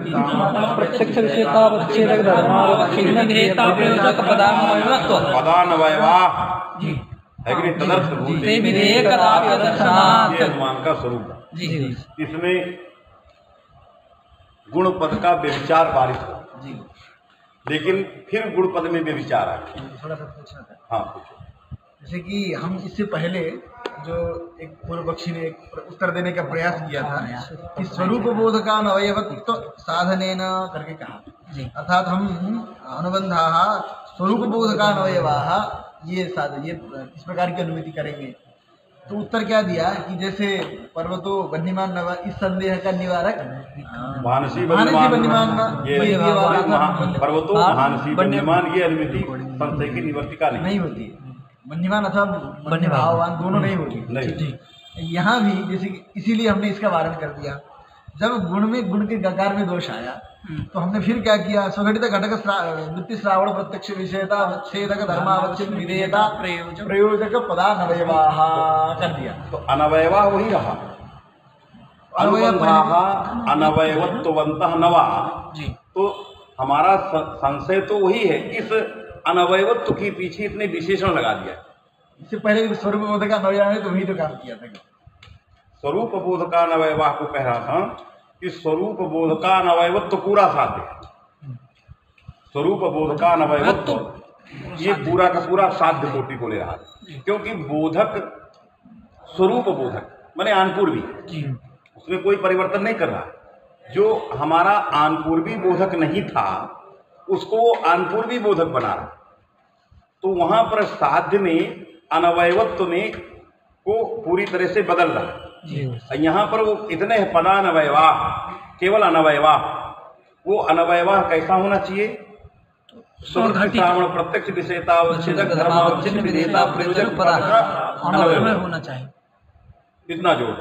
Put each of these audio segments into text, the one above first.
प्रत्यक्ष विषयतावच्छेदक धर्मावच्छिन्न विधेयता प्रयोजक पदान्वयत्व है कि नहीं, तदर्थ से विधेयकता प्रदर्शनात् ये अनुमान का स्वरूप है। इसमें गुण पद का व्यभिचार पारित हो, लेकिन फिर गुण पद में व्यभिचार आ गया। थोड़ा सा पूछना था। हाँ पूछो। जैसे कि हम इससे पहले जो एक पूर्व पक्षी ने एक उत्तर देने का प्रयास किया था कि स्वरूप बोध का अवयवत्व साधनेन करके कहा, अर्थात हम अनुबंधाः स्वरूप बोध का अवयवाः ये इस प्रकार की अनुमति करेंगे। तो उत्तर क्या दिया कि जैसे पर्वतो बन्नीमान नवा, इस संदेह का निवारक भानसी बन्नीमान पर्वतो भानसी बन्नीमान, ये अनुमति संशय की निवर्तिका नहीं होती है। बन्नीमान अथवा बन्नीभावान दोनों नहीं होती। यहाँ भी जैसे इसीलिए हमने इसका वारण कर दिया। जब गुण के गकार में दोष आया तो हमने फिर क्या किया, स्वघटित घटक वृत्ति श्रावण प्रत्यक्ष विषयता छेदक धर्मावच्छिन्न विधेयता प्रयोजक पदानवयवाः कर दिया। तो अनवयवा वही रहा, अनवयवत्ववन्तः नवा। तो हमारा संशय तो वही है, इस अनवयवत्व के पीछे इतने विशेषण लगा दिया। इससे पहले स्वरूप बोध का अनवयव है तो वही तो काम किया था। स्वरूप बोध का अनवयवा को कह रहा था कि स्वरूप बोध का अनवयवत्व पूरा साध्य है। स्वरूप बोध का अनवयवत्व ये पूरा का पूरा साध्य कोटि को ले रहा है, क्योंकि बोधक स्वरूप बोधक माने आनपूर्वी, उसमें कोई परिवर्तन नहीं कर रहा। जो हमारा आनपूर्वी बोधक नहीं था उसको आनपूर्वी बोधक बना रहा। तो वहां पर साध्य में अनवयवत्व में को पूरी तरह से बदल रहा है। यहाँ पर वो इतने पदानवयवा, केवल अनवयवा। वो अनवयवा कैसा होना चाहिए, श्रावण प्रत्यक्ष विषयतावच्छेदक धर्मावच्छिन्न विधेयता प्रयोजक पदानवयव होना चाहिए। इतना जोर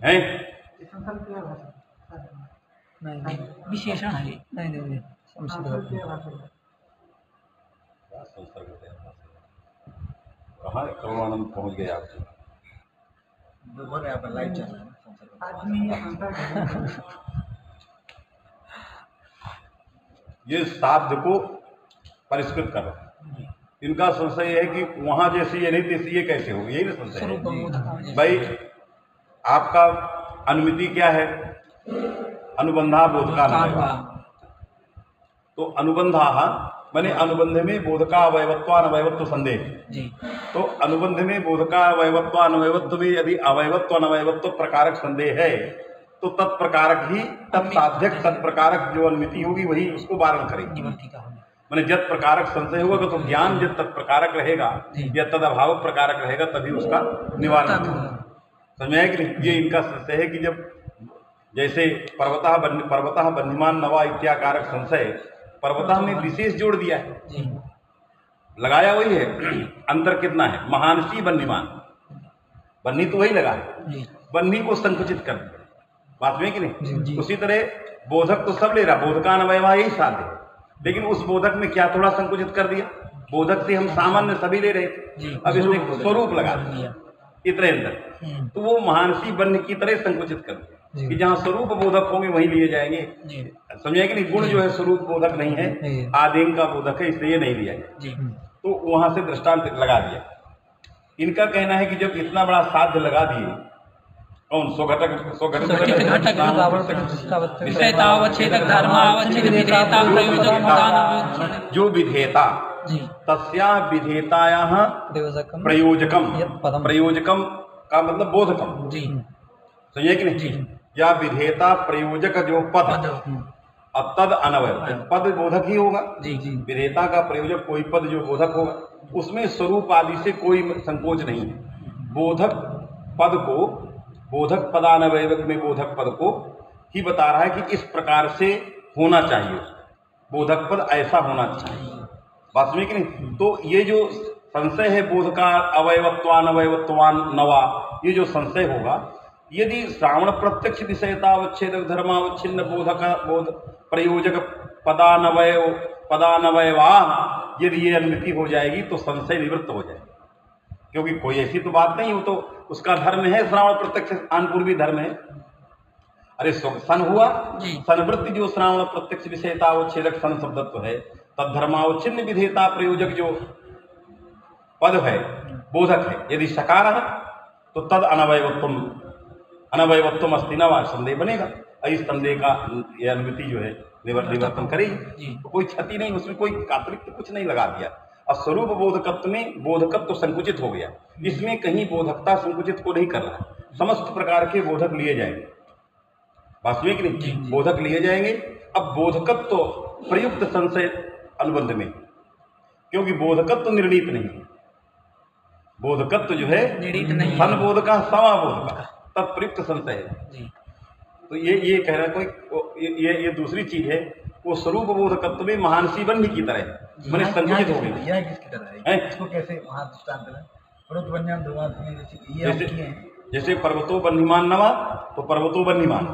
है। विशेषण है। नहीं कहाँ करुणानंद पहुँच गए आप? लाइट चल रहा है। ये साध्य को परिष्कृत कर रहे हैं। इनका संशय है कि वहां जैसी ये नहीं तैसी ये कैसे होगी, यही ना संशय है। भाई आपका अनुमति क्या है, अनुबंधा बोध का अनवयवा। तो अनुबंधा माने अनुबंध में बोध का अवयवत्व अनवयवत्व संदेह। तो अनुबंध में बोध का अवयवत्व अनवयवत्व में यदि अवयवत्व अनवयवत्व प्रकारक संदेह है तो तत्प्रकारक ही तत्साध्यक तत्प्रकारक जो अनुमति होगी वही उसको वारण करेगी। माने जत प्रकारक संशय होगा तो ज्ञान जब तत्प्रकारक रहेगा या तद अभाव प्रकारक रहेगा तभी उसका निवारण होगा। समझ में आया कि नहीं? ये इनका संशय है कि जब जैसे पर्वतः बन्नीमान नवा इत्याकारक संशय, पर्वतः में विशेष जोड़ दिया है, लगाया वही है, अंतर कितना है, महानसी बन्नीमान, बन्नी तो वही लगा है, बन्नी को संकुचित कर दिया। बात में कि नहीं? उसी तरह बोधक तो सब ले रहा, बोध का अनवयवा यही साध्य है, लेकिन उस बोधक में क्या थोड़ा संकुचित कर दिया। बोधक से हम सामान्य सभी ले रहे थे, अब इसने स्वरूप लगा दिया इतने अंदर, तो वो महानसी बन्नी की तरह संकुचित कर दिया कि जहाँ स्वरूप बोधक होंगे वहीं लिए जाएंगे। समझे कि नहीं? गुण जो है स्वरूप बोधक नहीं है, आदेम का बोधक है, इसलिए नहीं लिया गया। तो वहां से दृष्टांत लगा दिया। इनका कहना है कि जब इतना बड़ा साध्य लगा दिए, कौन स्वघटक जो विधेयता तस्या विधेयतायाः प्रयोजकम, प्रयोजकम का मतलब बोधकम। समझे कि नहीं? या विधेयता प्रयोजक जो पद तद अनवयव, पद बोधक ही होगा। विधेयता का प्रयोजक कोई पद जो बोधक होगा उसमें स्वरूप आदि से कोई संकोच नहीं है। बोधक पद को, बोधक पदानवयवक में बोधक पद को ही बता रहा है कि इस प्रकार से होना चाहिए, बोधक पद ऐसा होना चाहिए। बात में कि नहीं? तो ये जो संशय है बोध का अवयवत्वान अवयवत्वान नवा, ये जो संशय होगा यदि श्रावण प्रत्यक्ष विषयतावच्छेदक धर्मावच्छिन्न बोधक बोध प्रयोजक पदानवयवा यदि ये अनुमति हो जाएगी तो संशय निवृत्त हो जाएगी, क्योंकि कोई ऐसी तो बात नहीं हो, तो उसका धर्म है श्रावण प्रत्यक्ष आनपूर्वी धर्म है। अरे सन हुआ, जी। सनवृत्ति जो श्रावण प्रत्यक्ष विषयता अवच्छेदक सन शब्दत्व है, तद धर्मावच्छिन्न विधेयता प्रयोजक जो पद है बोधक है, यदि सकार है तो तद अनवयवत्वम अस्ति न संदेह बनेगा। इस संदेह का यह अनुमति जो है निवर्तन करेगी, तो कोई क्षति नहीं, उसमें कोई अतिरिक्त कुछ नहीं लगा दिया। और स्वरूप बोधकत्व में बोधकत्व संकुचित हो गया, इसमें कहीं बोधकता संकुचित को नहीं कर रहा है। समस्त प्रकार के बोधक लिए जाएंगे, वास्तविक नहीं, बोधक लिए जाएंगे। अब बोधकत्व प्रयुक्त संशय अनुबंध में, क्योंकि बोधकत्व निर्णीत नहीं है, बोधकत्व जो है निर्णीत नहीं, सन बोधका सवा बोधका तत्प्रयुक्त संशय है। तो ये कह रहा है कोई, ये दूसरी चीज है, वो स्वरूप बोधकत्व में महानसी बन्ही की तरह मैंने संकुचित हो गई। यह किसकी तरह है, इसको कैसे वहाँ दृष्टांत है? पर्वत बन्यान ध्रुवात में जैसे पर्वतो बन्हीमान नवा, तो पर्वतो बन्हीमान,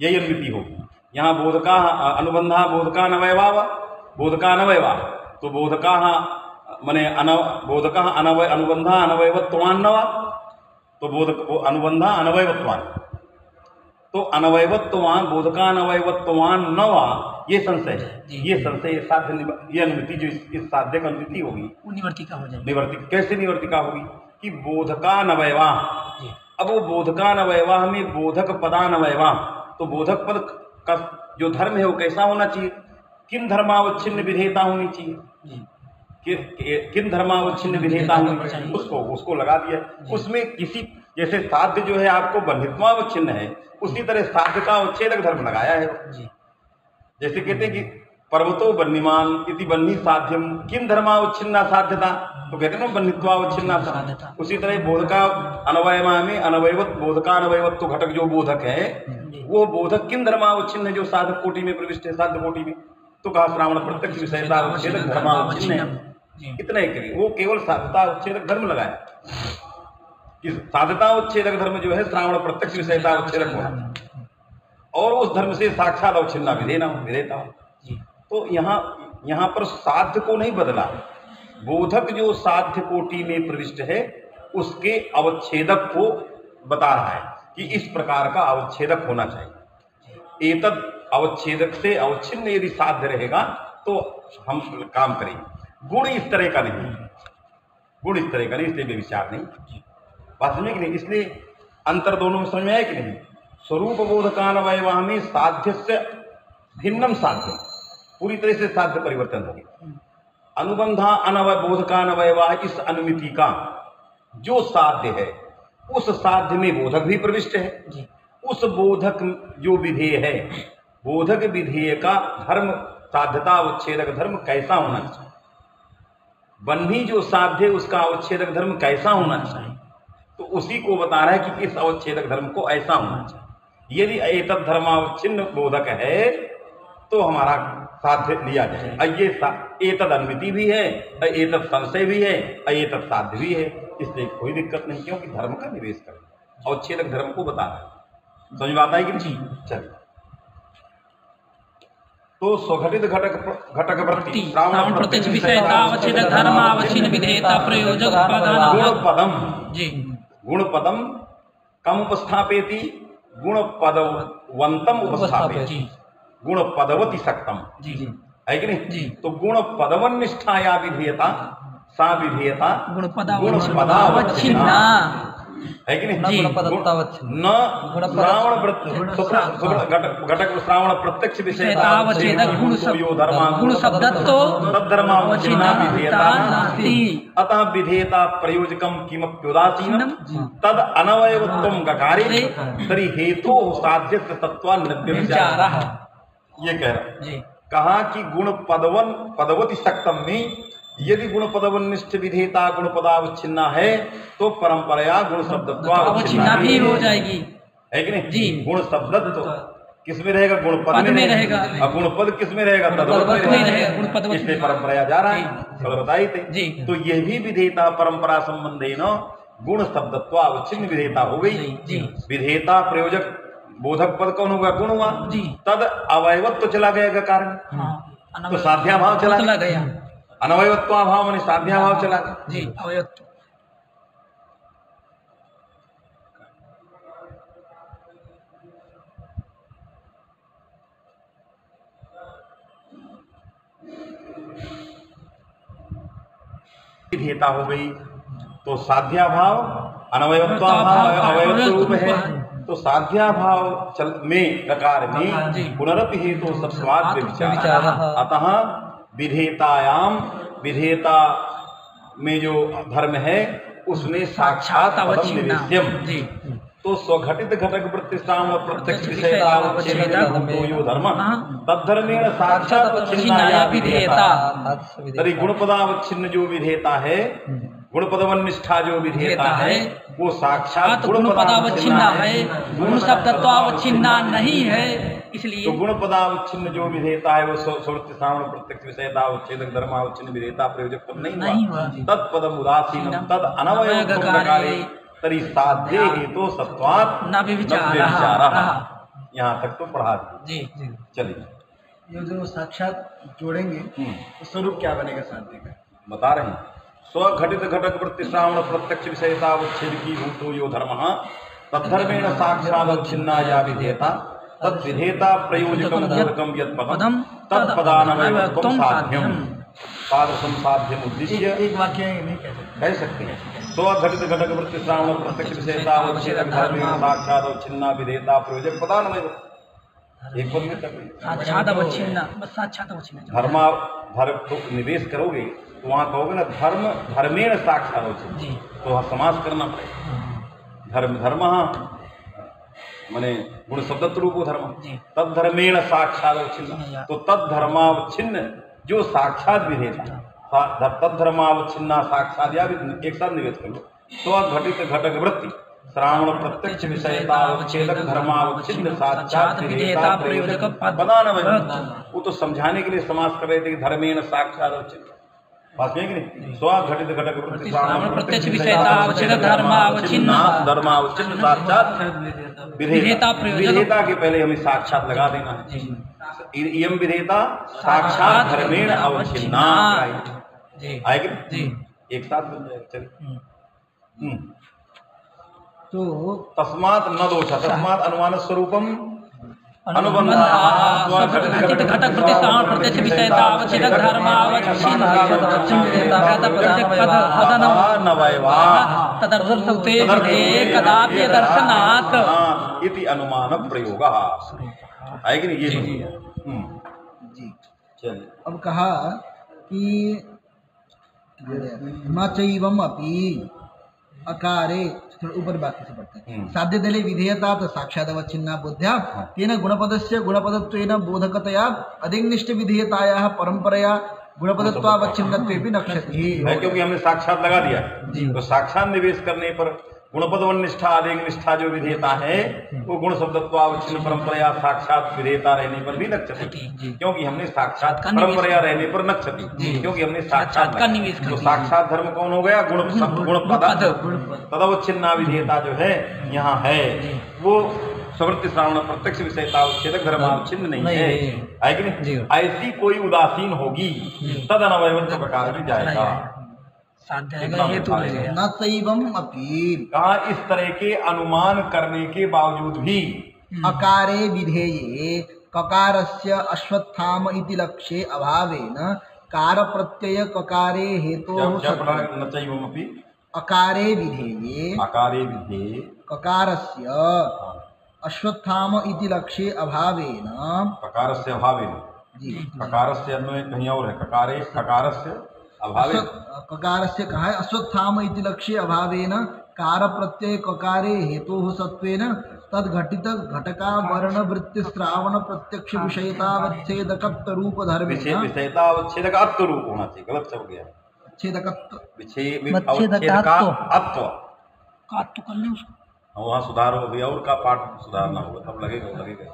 यही अनुमति होगी। यहाँ बोधका अनुबंधा बोधका नवयवा, बोधका नवयवा, तो बोधका मने बोधका अनुबंधा अनवयवत्वान नवा, तो बोधक अनुबंधा अनवयवत्वान, तो अनवयवत्वान बोधका अनवयवत्वान नवा, ये संशय है, ये संशय साध्य, ये अनुमति जो इस साध्य का अनुमति होगी वो निवर्तिका हो जाएगी। निवर्तिक कैसे निवर्तिका होगी कि बोधका नवयवा, अब वो बोधका नवयवा में बोधक पदा नवयवा, तो बोधक पद का जो धर्म है वो कैसा होना चाहिए, किन धर्मावच्छिन्न विधेयता होनी चाहिए, किन धर्मावच्छिन्न विधेयता होनी चाहिए, उसको लगा दिया। उसमें किसी जैसे साध्य जो है आपको बंधित्वावच्छिन्न है, उसी तरह साध्य का अवच्छेदक धर्म लगाया है। जैसे कहते हैं कि पर्वतो बन्हीमान इति बन्ही साध्यम किन धर्मावच्छिन्ना साध्यता, तो कहते हैं ना बन्धित्वावच्छिन्ना साध्यता। उसी तरह बोधका अनवयमा में अनवयवत बोधका अनवयवत्व घटक जो बोधक है, वो बोधक किन धर्मावच्छिन्न है, जो साधक कोटि में प्रविष्ट है, साध्य कोटि में, तो कहा श्रावण प्रत्यक्ष विषयता अवच्छेदक धर्मावच्छिन्न है। इतना ही करिए, वो केवल साधता उच्छेदक धर्म लगाया कि साधता उच्छेदक धर्म जो है श्रावण प्रत्यक्ष विषयता उच्छेदक होना, और उस धर्म से साक्षात अवच्छिन्ना विधेयता हो। तो यहाँ पर साध्य को नहीं बदला, बोधक जो साध्य कोटि में प्रविष्ट है उसके अवच्छेदक को बता रहा है कि इस प्रकार का अवच्छेदक होना चाहिए। एतद अवच्छेदक से अवच्छिन्न यदि साध्य रहेगा तो हम काम करेंगे। गुण इस तरह का नहीं, गुण इस तरह का नहीं, इसलिए विचार नहीं, वास्तविक नहीं। इसलिए अंतर दोनों में समझ में आया कि नहीं। स्वरूप बोधकानवयवा में साध्य से भिन्नम साध्य, पूरी तरह से साध्य परिवर्तन हो गया। अनुबंधा अनवय बोधकानवयवा, इस अनुमिति का जो साध्य है उस साध्य में बोधक भी प्रविष्ट है। उस बोधक जो विधेय है, बोधक विधेय का धर्म साध्यता अवच्छेदक धर्म कैसा होना चाहिए, बन्ही जो साध्य उसका अवच्छेदक धर्म कैसा होना चाहिए, तो उसी को बता रहा है कि इस अवच्छेदक धर्म को ऐसा होना चाहिए। यदि एतद धर्मावच्छिन्न बोधक है तो हमारा साध्य लिया जाए। ये एतद अनुमिति भी है, एतद संशय भी है, एतद साध्य भी है, इसलिए कोई दिक्कत नहीं, क्योंकि धर्म का निवेश करें, अवच्छेदक धर्म को बता रहा है। समझ में आता है कि नहीं? चलिए, तो स्वघटित घटक वृत्ति श्रावण प्रत्यक्ष विषयता अवच्छेदक धर्म अवच्छिन्न विधेयता प्रयोजक गुण पदम, जी गुण पदम कम उपस्थापेति गुण पदवंतम उपस्थापेति गुण पदवति सक्तम, है कि नहीं? तो गुण पदवन निष्ठाया विधेयता सा विधेयता गुण पदावच्छिन्ना, है कि नहीं? न श्रावण घटक श्रावण प्रत्यक्ष विषयता गुण शब्दत्तो तद्धर्मावच्छिन्ना विधेयता नास्ति, अतः विधेयता प्रयोजकम किमप्युदासीनम तद अनवयवत्वम गकारे तर्हि हेतु साध्य तत्त्वान्नव्य विचारः। ये कह रहा, कहा कि गुण पदवति सक्तम में यदि गुण पदवनिष्ठ विधेयता गुण पदावच्छिन्ना है तो परंपराया गुण शब्दत्वावच्छिन्ना भी हो जाएगी, है कि नहीं? जी, गुण शब्दत्व किस में रहेगा? गुण पद में रहेगा, और गुण पद किस में रहेगा? तद्वत् में रहेगा, इसलिए परंपराया जा रहा है, कल बताए थे। तो ये भी विधेयता परंपरा संबंधेन गुण शब्दत्वावच्छिन्न विधेयता हो गई। विधेयता प्रयोजक बोधक पद कौन होगा? गुण हुआ, तद अवयवत्व चला गया कारण, तो साध्याभाव चला गया, अनवयवत्वाभाव माने साध्याभाव चला गया। जी, अवयवत्व। विधेयता हो गई। तो साध्याभाव अनवयवत्वाभाव अवयवत्व रूप है, तो साध्याभाव में प्रकार में पुनरपि हेतु सत्वाद व्यभिचार। अतः विधेयतायाम विधेयता में जो धर्म है उसमें साक्षात पदम निवेश्यम। तो स्वघटित घटक प्रतिष्ठान प्रत्यक्ष विषयता यो धर्म तद्धर्मेण साक्षात छिन्नाया विधेयता। तरी गुणपदावच्छिन्न जो विधेयता है, गुणपदवन्निष्ठा जो विधेयता है वो साक्षात गुणपदावच्छिन्न है, गुण शब्दत्वावच्छिन्ना नहीं है। इसलिए तो गुणपदावच्छिन्न जो विधेयता है वो स्ववृत्ति श्रावण प्रत्यक्ष विषयता उच्छेदक धर्मावच्छिन्न विधेयता प्रयोजक पद नहीं हुआ। तत्पदम उदासीनम तद अनवयव प्रकारे तरी साध्य हेतु सत्वात् न व्यभिचारः। यहाँ तक तो पढ़ा जी। चलिए, ये जो साक्षात जोड़ेंगे तो स्वरूप क्या बनेगा साध्य का बता रहे हैं। स्वघटित घटक प्रतिश्रावण प्रत्यक्ष विषयता उच्छेद की भूतो यो धर्म तद्धर्मेण साक्षादवच्छिन्ना या विधेयता तद विधेयता प्रयोजकम बोधकम यत् पदम तत्पदानवयवत्वं साध्यम तादृशं साध्यम उद्देश्य। एक वाक्य नहीं कह सकते हैं। स्वघटित घटक प्रतिश्रावण प्रत्यक्ष विषयता उच्छेदक धर्मेण साक्षादवच्छिन्ना विधेयता प्रयोजक पदानवयव। एक पद में तक साक्षादवच्छिन्न, बस साक्षादवच्छिन्न। धर्मा धर्म तो निवेश करोगे तो वहाँ कहोगे ना धर्म धर्मेण साक्षादवच्छिन्न, तो वहाँ समास करना पड़ेगा। धर्म धर्म माने गुण शब्दत्व रूप धर्म, तद धर्मेण साक्षादवच्छिन्न। तो तद धर्मावच्छिन्न जो साक्षात विधेयता, तद धर्मावच्छिन्ना साक्षात या एक साथ निवेश कर लो। स्वघटित घटक वृत्ति श्रावण प्रत्यक्ष विषयता उच्छेदक धर्मावच्छिन्न साक्षात विधेयता प्रयोजक पदानवयव। वो तो समझाने के लिए समास कर रहे थे कि धर्मेण साक्षादवच्छिन्न, बात है कि नहीं। स्वघटित घटक वृत्ति श्रावण प्रत्यक्ष विषयता उच्छेदक धर्मावच्छिन्न धर्मावच्छिन्न साक्षात विधेयता। विधेयता के पहले हमें साक्षात लगा देना है। इयम विधेयता साक्षात धर्मेण अवच्छिन्ना आएगी जी, एक साथ बन जाएगा। चलिए, तो तस्मात् न दोष, तस्मात् अनुमान स्वरूपम अनुबंध घटक प्रतिष्ठान प्रत्यक्ष विषयता अवच्छेदक धर्मावच्छिन्न तदर्थते कदापि दर्शनात् इति अनुमान प्रयोगः है कि नहीं। ये जी। चलिए, अब कहा कि न चैवम अपि अकारे, ऊपर बाकी से पढ़ते हैं। साध्य दले विधेयता तो साक्षादवच्छिन्ना बुद्ध्या तेन गुणपदस्य गुणपदत्वेन बोधकतया अधिनिष्ठ विधेयतायाः परंपरया गुणपदत्वावच्छिन्नत्वेपि नक्षति है, क्योंकि हमने साक्षात लगा दिया। तो साक्षात निवेश करने पर गुणपदवन्निष्ठा अधिनिष्ठा जो विधेयता है वो गुण शब्दत्वावच्छिन्न परंपरया साक्षात विधेयता रहने पर भी नक्षति, क्योंकि हमने साक्षात परंपरया रहने पर नक्षति, क्योंकि हमने साक्षात। तो साक्षात धर्म कौन हो गया? गुणपद। तदवच्छिन्ना विधेयता जो है यहाँ है वो स्ववृत्ति श्रावण प्रत्यक्ष विषयता उच्छेदक धर्मावच्छिन्न नहीं है कि नहीं। ऐसी कोई उदासीन होगी तद अनवयवत्व प्रकार भी जाएगा। न सैवम अपि, कहा इस तरह के अनुमान करने के बावजूद भी अकारे विधेये ककारस्य अश्वत्थाम इति लक्ष्ये अभावेन कार प्रत्यय ककारे हेतोः न चैवम अपि अकारे विधेये ककारस्य अश्वत्थाम इति लक्ष्ये अभावेन ककारस्य अभावेन जी ककारस्य अन्वय कहीं और है। ककारे ककारस्य अभावेन ककारस्य कहा है अश्वत्थाम इति लक्ष्ये अभावेन कार प्रत्यय ककारे हेतोः सत्वेन तद घटित घटका वर्ण वृत्ति श्रावण प्रत्यक्ष विषयतावच्छेदकत्व रूप धर्म विषयतावच्छेदकत्व रूप होना चाहिए, गलत हो गया। वहाँ सुधार हो गया और का पाठ सुधारना होगा तब लगेगा।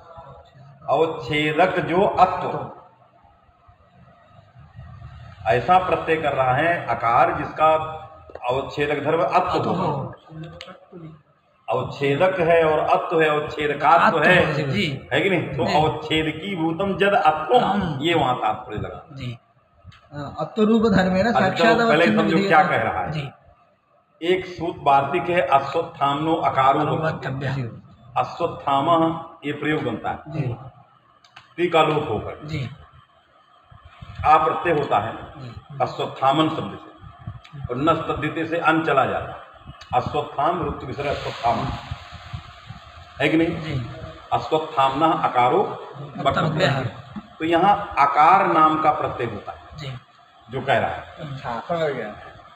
अवच्छेदक जो अत्व ऐसा प्रत्यय कर रहा है अकार जिसका अवच्छेदक धर्म अत्व हो। अवच्छेदक है और अत्व है, अवच्छेदकात्व है कि नहीं। तो अवच्छेद की भूतम जद अत्व, ये वहां तात्पर्य लगा। अत्वरूप धर्म है ना साक्षात। पहले समझो क्या कह रहा है। एक सूत वार्तिक है अश्वत्थामनो अकारो, अश्वत्थाम ये प्रयोग बनता है ती का लोप होकर आ प्रत्यय होता है अश्वत्थामन शब्द से। और नस तद्धिते से अन चला जाता। अश्वत्थाम रुक्त विसर्ग अश्वत्थाम है कि नहीं? अश्वत्थामना अकारो वक्तव्य है। तो यहाँ आकार नाम का प्रत्यय होता है जो कह रहा है। अच्छा, समझ गया।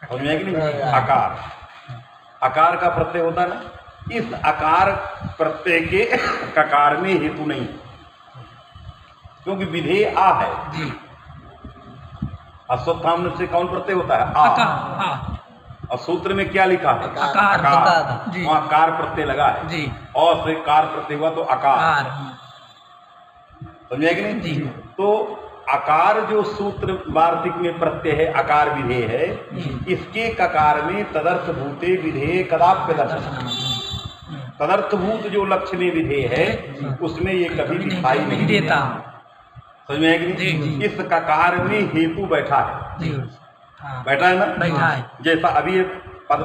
समझ में कि नहीं? आकार, आकार का प्रत्यय होता है ना। इस आकार प्रत्यय के ककार में हेतु नहीं, क्योंकि विधेय आ है। अश्वत्थाम से कौन प्रत्यय होता है? आ। और सूत्र में क्या लिखा है? आकार। वहाँ कार प्रत्यय लगा है और से कार प्रत्यय हुआ तो आकार। समझे कि नहीं? तो आकार जो सूत्र वार्तिक में प्रत्यय है, आकार विधेय है, इसके ककार में तदर्थ भूते विधेय कदाप्य दर्शन, तदर्थभूत जो लक्षणीय विधेय है उसमें ये कभी दिखाई नहीं देता। समझ में है कि नहीं? इस ककार में हेतु बैठा है। बैठा है ना? बैठा है। जैसा अभी ये पद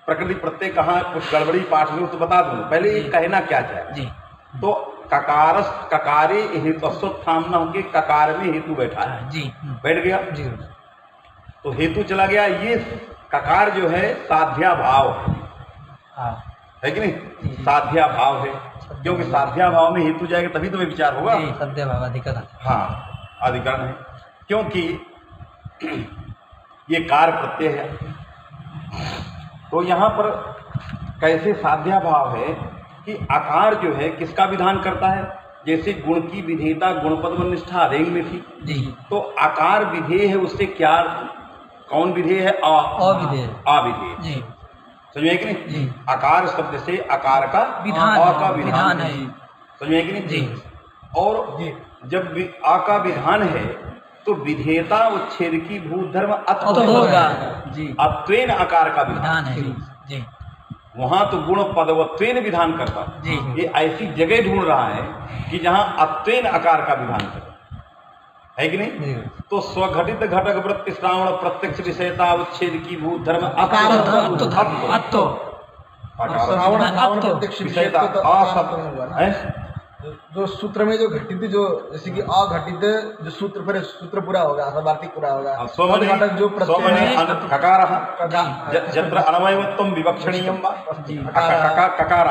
प्रकृति प्रत्यय कहाँ कुछ गड़बड़ी पाठ में तो बता दूं, पहले ये कहना क्या चाहिए। तो ककारस ककारे हेतु अश्वत्थामना के ककार में हेतु बैठा है। बैठ गया तो हेतु चला गया। ये ककार जो है साध्या भाव है कि नहीं? साध्या भाव है, क्योंकि साध्या भाव में हेतु जाएगा तभी तो विचार होगा। साध्या भाव अधिकरण। हाँ, अधिकरण है, क्योंकि ये कार प्रत्यय है। तो यहाँ पर कैसे साध्या भाव है कि आकार जो है किसका विधान करता है? जैसे गुण की विधेयता गुणपद व निष्ठा रेंग में थी, तो आकार विधेय है, उससे क्या कौन विधेय है? अविधेय। समझे कि नहीं? आकार शब्द से आकार का विधान है। समझे कि नहीं? और जब आ का विधान है तो विधेयता उच्छेद की भूत धर्म होगा। अत्वेन आकार का विधान है। वहां तो गुण पदवत्वेन विधान करता। ये ऐसी जगह ढूंढ रहा है कि जहां अत्वेन आकार का विधान करता है कि नहीं? तो स्वघटित घटक वृत्ति श्रावण प्रत्यक्ष विषयता उच्छेद की भूत धर्म जो सूत्र में जो घटित जो जैसे कि अघटित जो सूत्र पर सूत्र पूरा होगा, वार्तिक पूरा होगा। घटक जो जत्र अनवयवत्वं विवक्षणीयं वा ककार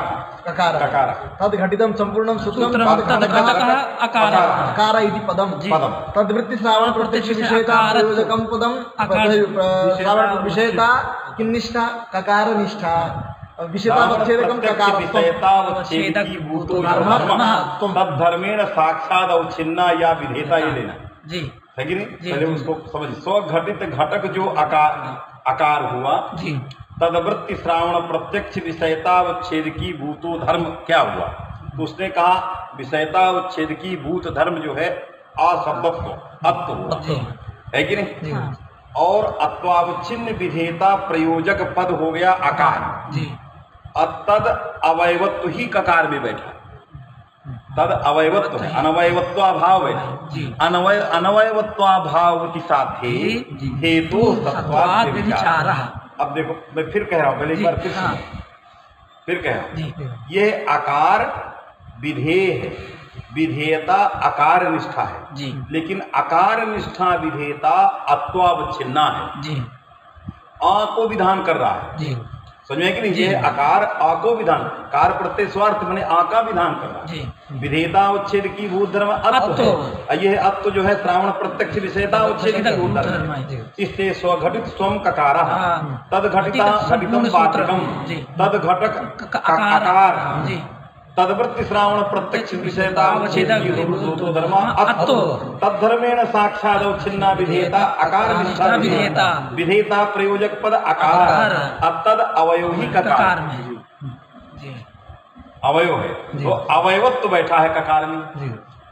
तद घटितम संपूर्णम सूत्रम अकार इति पदम तद्वृत्ति श्रावण प्रत्यक्ष विषयता प्रयोजकम पदम श्रावण विषयता किन्निष्ठा ककार निष्ठा विषयतावच्छेदकम विषयतावच्छेदकी भूतो तद्धर्मेण साक्षात अवच्छिन्ना या विधेयता ये लेना है कि नहीं? पहले उसको समझिए। स्वघटित घटक जो आकार हुआ, तदवृत्ति श्रावण प्रत्यक्ष विषयतावच्छेदकी भूतो धर्म क्या हुआ? तो उसने कहा विषयतावच्छेदकी भूत धर्म जो है अशब्दत्व अत्व है कि नहीं? और अत्वावच्छिन्न विधेयता प्रयोजक पद हो गया आकार। तद अवयवत्व ही ककार में बैठा। तद अवयवत्व है, अनवयवत्वाभाव है। अनवयवत्वाभाव के साथ हेतु सत्वाद विचार। अब देखो मैं फिर कह रहा हूं, पहले एक बार फिर कह रहा हूं। ये आकार विधेय है, विधेयता आकार निष्ठा है, लेकिन आकार निष्ठा विधेयता अत्वावच्छिन्ना है। आ को विधान कर रहा है। समझ में कि नहीं? ये आकार आ को विधान, कार प्रत्यय स्वार्थ मैंने आ का विधान कर रहा है। विधेयता उच्छेद की भूत धर्म अत्व है। ये अत्व जो है श्रावण प्रत्यक्ष विषयता उच्छेद की भूत धर्म, इससे स्वघटित स्वम ककारा तद घटिता घटितम वाचकम तद घटक आकार तदवृत्ति श्रावण प्रत्यक्ष विषयता तद्धर्मेण साक्षात अवच्छिन्ना विधेयता आकार विधेयता प्रयोजक पद आकार तद अवयव ही ककार अवयव है। तो अवयवत्व बैठा है ककार में,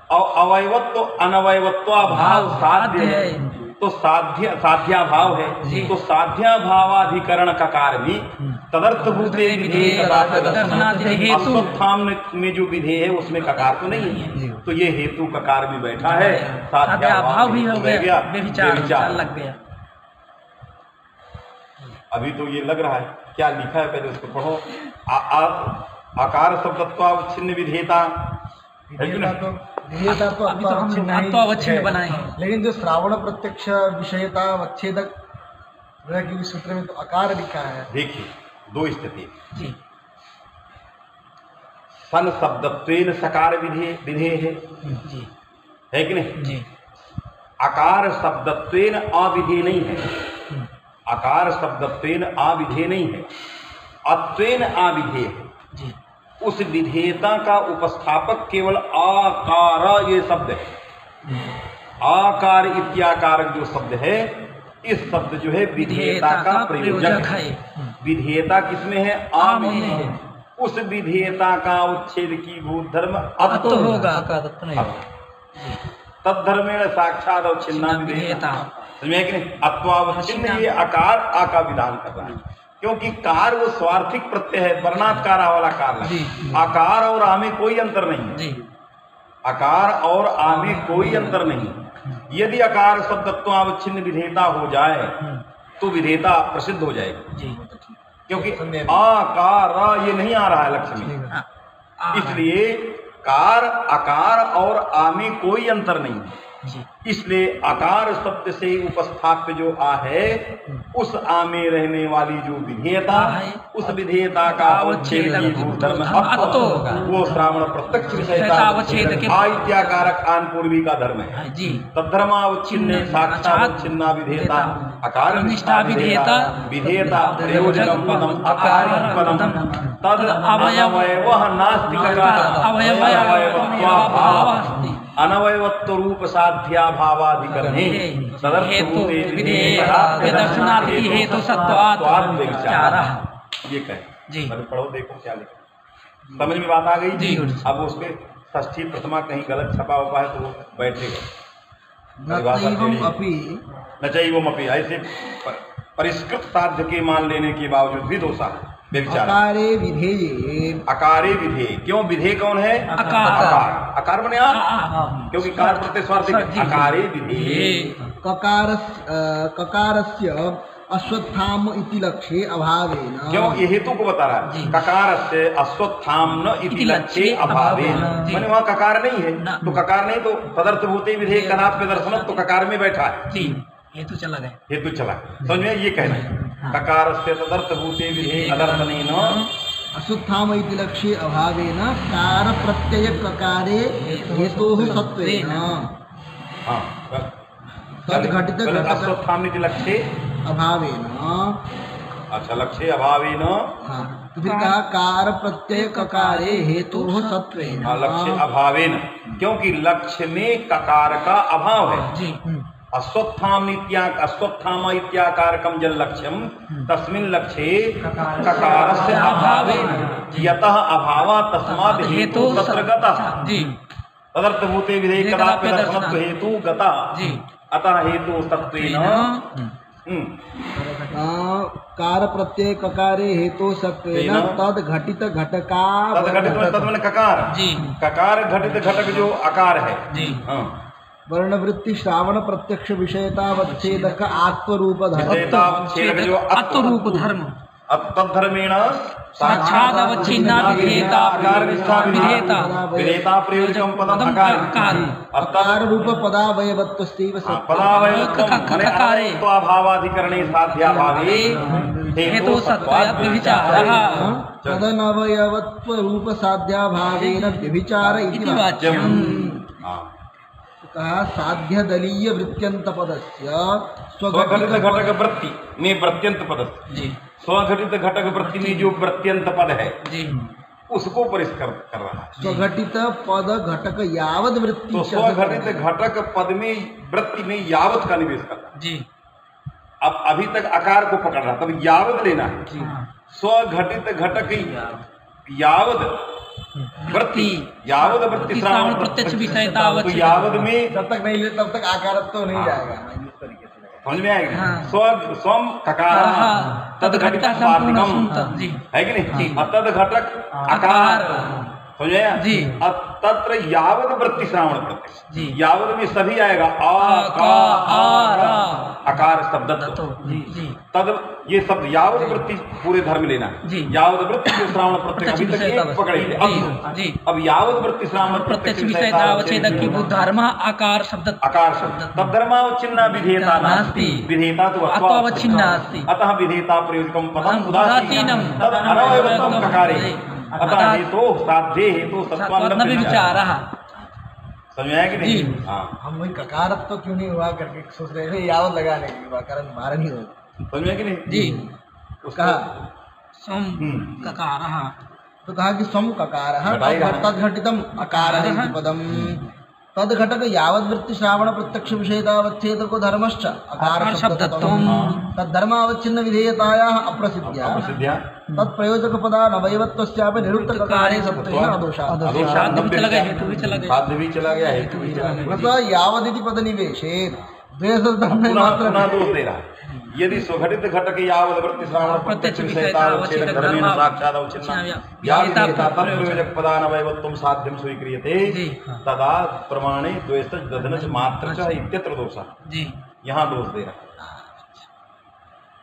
और अवयवत्व अनवयवत्वाभाव साध्य है। तो साध्या भाव है, तो साध्या भावाधिकरण ककार भी तदर्थभूते अश्वत्थाम में जो विधेय है उसमें ककार तो नहीं है, तो ये हेतु ककार भी बैठा है। साध्या भाव भी हो गया, व्यभिचार लग गया। अभी तो ये लग रहा है क्या लिखा है, पहले उसको पढ़ो। आकार शब्दत्वावच्छिन्न विधेयता तो अवच्छिन्न बनाए हैं, लेकिन जो श्रावण प्रत्यक्ष विषयता अवच्छेदक क्योंकि सूत्र में तो अकार लिखा है। देखिए दो स्थिति जी सन शब्दत्वेन सकार विधेय है कि नहीं? जी आकार शब्दत्वेन अविधेय नहीं है, आकार शब्दत्वेन अविधेय नहीं है, अत्वेन अविधेय है। जी उस विधेयता का उपस्थापक केवल आकार ये शब्द है। आकार इत्याकार जो शब्द है, इस शब्द जो है विधेयता का प्रयोजक है। विधेयता किसमें है? आ में है। उस विधेयता का उच्छेद की भूत धर्म अब तो होगा तद्धर्मेण साक्षात अवच्छिन्ना विधेयता। समझे कि नहीं? अत्वावच्छिन्न ये आकार आ का विधान कर रहा है, क्योंकि कार वो स्वार्थिक प्रत्यय है, वर्णात्कार वाला कार है। आकार और आ में कोई अंतर नहीं है, आकार और आ में कोई अंतर नहीं। यदि आकार शब्दत्वावच्छिन्न विधेयता हो जाए तो विधेयता प्रसिद्ध हो जाएगी, क्योंकि आकार ये नहीं आ रहा है लक्ष्य में, इसलिए कार आकार और आ में कोई अंतर नहीं है। इसलिए आकार शब्द से उपस्थाप्य जो आ है, उस आ में रहने वाली जो विधेयता, उस विधेयता का अवच्छेद की भूत धर्म अब तो वो श्रावण प्रत्यक्ष विषयता आ इत्याकारक आन पूर्वी का धर्म है। तद्धर्मावच्छिन्न साक्षावच्छिन्ना विधेयता आकार निष्ठा विधेयता विधेयता प्रयोजकम पदम अकारिक पदम तद अवयवः नास्ति अवयवत्वाभावः अनवयवत्व रूप साध्याभावाधिकरणे तदर्थभूते विधेयदर्शनार्थी हेतु सत्वात् विचारः। ये कहे मैंने पढ़ो, देखो क्या लिखा, समझ में बात आ गई जी। अब उसके षष्ठी प्रथमा कहीं गलत छपा हुआ है तो वो बैठेगा। नचैवम अपि ऐसे परिष्कृत साध्य के मान लेने के बावजूद भी दोषा है। अकारे विधेये, अकारे विधेय, क्यों विधेय कौन है? आकार, आकार बने आप, क्योंकि कार प्रत्यय स्वार्थिक है। अकारे विधेय ककारस्य अश्वत्थाम इति लक्ष्ये अभावेन, क्यों ये हेतु को बता रहा है। ककारस्य अश्वत्थाम इति लक्ष्ये अभावेन, माने वहाँ ककार नहीं है, तो ककार नहीं तो तदर्थभूते विधेय कदाप्य दर्शन, तो ककार में बैठा है, हेतु चला गया, हेतु चला। समझ में ये कहना है ककारस्य तदर्थभूते विधेय अदर्शनेन अश्वत्थाम इति लक्ष्ये अभावेन कार प्रत्यय ककारे हेतोः सत्वेन तद्घटित अश्वत्थाम इति लक्ष्ये अभावेन, अच्छा लक्ष्य अभावेन, तो फिर कहा कार प्रत्यय ककारे हेतोः सत्वेन, लक्ष्य अभावेन, क्योंकि लक्ष्य में ककार का अभाव है। अश्वत्थाम इत्याकारकम जल लक्ष्यम तस्मिन् लक्ष्ये ककारस्य अभावेन यतः अभावा तस्मात् हेतु तत्र गतः तदर्थभूते विधेय कदापि दर्शनत्व हेतु गता अतः हेतु सत्वेन कार प्रत्यय ककारे हेतु सत्वेन तद घटित घटका, तद माने ककार, ककार घटित घटक जो आकार है। वर्णवृत्ति श्रावण प्रत्यक्ष विषयतावच्छेदक आत्मरूप धर्म तद्धर्मेण साक्षादवच्छिन्ना विधेयता विधेयता प्रयोजकम पदम अकार अकार रूप पदावयवत्वस्यैव ककारे अभावाधिकरणे साध्याभावे हेतु सत्वात् व्यभिचारः तदनवयवत्व रूप साध्याभावेन व्यभिचार इति वाच्यम्। कहा साध्य दलीय वृत्त्यंत पदस्य स्वघटित घटक वृत्ति में वृत्त्यंत पदस्य, स्वघटित घटक वृत्ति में जो वृत्त्यंत पद है उसको परिष्कृत कर रहा है। स्वघटित पद घटक यावद वृत्ति, तो स्वघटित घटक पद में वृत्ति में यावत का निवेश करना जी। अब अभी तक आकार को पकड़ रहा, तब यावत लेना है। स्वघटित घटक यावद वृत्ति, यावद वृत्ति श्रावण प्रत्यक्ष विषयता, तो यावद में जब तक नहीं ले तब तक आकारत्व तो नहीं जाएगा। इस तरीके से समझ में आएगा। स्वम ककार तदघटित स्वार्थिकम है कि नहीं, तद घटक आकार, समझे जी। तत्र यावद वृत्ति श्रावण प्रत्यक्ष, यावद में सभी आएगा आकार शब्दत्व, तद ये शब्द यावत वृत्ति पूरे धर्म लेना जी। यावत वृत्ति श्रावण प्रत्यक्ष अभी तक एक पकड़ेंगे जी। अब यावत वृत्ति श्रावण प्रत्यक्ष विषयतावच्छेदक की बुद्धर्म आकार शब्द तद्धर्मावच्छिन्ना विधेयता नास्ति विधेयता तो अत्वावच्छिन्ना अस्ति अतः विधेयता प्रयोजकम पदम उदासीनं तद अनवयवत्वं ककारे अतः हेतु साध्ये हेतु सत्त्वान्न विचारः। समझ में आया कि नहीं? हाँ हम वही ककारत तो क्यों नहीं हुआ करके सोच रहे थे, यावत लगाने की कारण मारा नहीं होगा। समझ में कि नहीं? जी। कहा सम ककारः, तो कहा कि सम ककारः तद्घटितम अकारः इति पदम तद्घटक यावत् वृत्ति श्रावण प्रत्यक्ष विषयतावच्छेदको धर्मश्च अकार शब्दत्वं तद्धर्मावच्छिन्न विधेयतायाः अप्रसिद्ध्या तत्प्रयोजक पदानवयवत्वस्यापि निरुक्तकारे सत्त्वेन अदोषात् साध्य भी चला गया, हेतु भी चला गया, साध्य भी चला गया, हेतु भी चला गया। मतलब यावदिति पदनिवेशे पुनः दोष दे रहा है। यदि स्वघटित घटक यावद वृत्ति श्रावण प्रत्यक्ष विषयतावच्छेदक धर्मेण साक्षात् अवच्छिन्ना या विधेयता तत्प्रयोजक पदानवयवत्वं साध्यं स्वीक्रियते तदा प्रमाणे द्वैतज दधनज मात्र च इत्यत्र दोषः। जी। यहाँ दोष दे रहा है।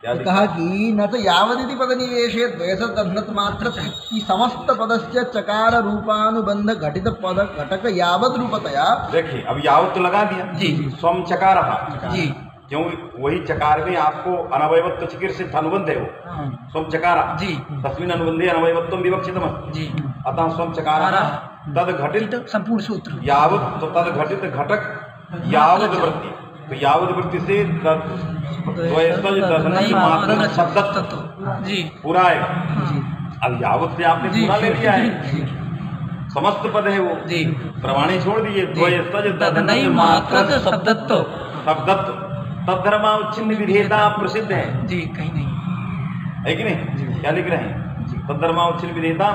कहा कि न तो यावदिति पदनिवेशे द्वैतदधनत मात्र की समस्त पदस्य चकार रूपानुबंध घटित पद घटक यावद रूपतया। देखिए अब यावत तो लगा दिया जी। स्वम चकार जी, क्यों वही चकार में आपको अनवयवत्व चिकित्सित अनुबंध है वो स्वम चकार जी। तस्मिन् अनुबंधे अनवयवत्वं विवक्षितमस्ति जी। अतः स्वम चकार तद घटित संपूर्ण सूत्र यावत तो तद घटित घटक यावद वृत्ति, तो यावद वृत्ति से मात्र शब्द जी पूरा है। अब यावत से आपने पूरा ले लिया है, समस्त पद है वो जी। प्रमाणी छोड़ दिए तदनई मात्र शब्दत्व शब्दत्व तद्धर्मावच्छिन्न विधेयता प्रसिद्ध है जी, कहीं नहीं है कि नहीं? क्या लिख रहे हैं? तद्धर्मावच्छिन्न विधेयता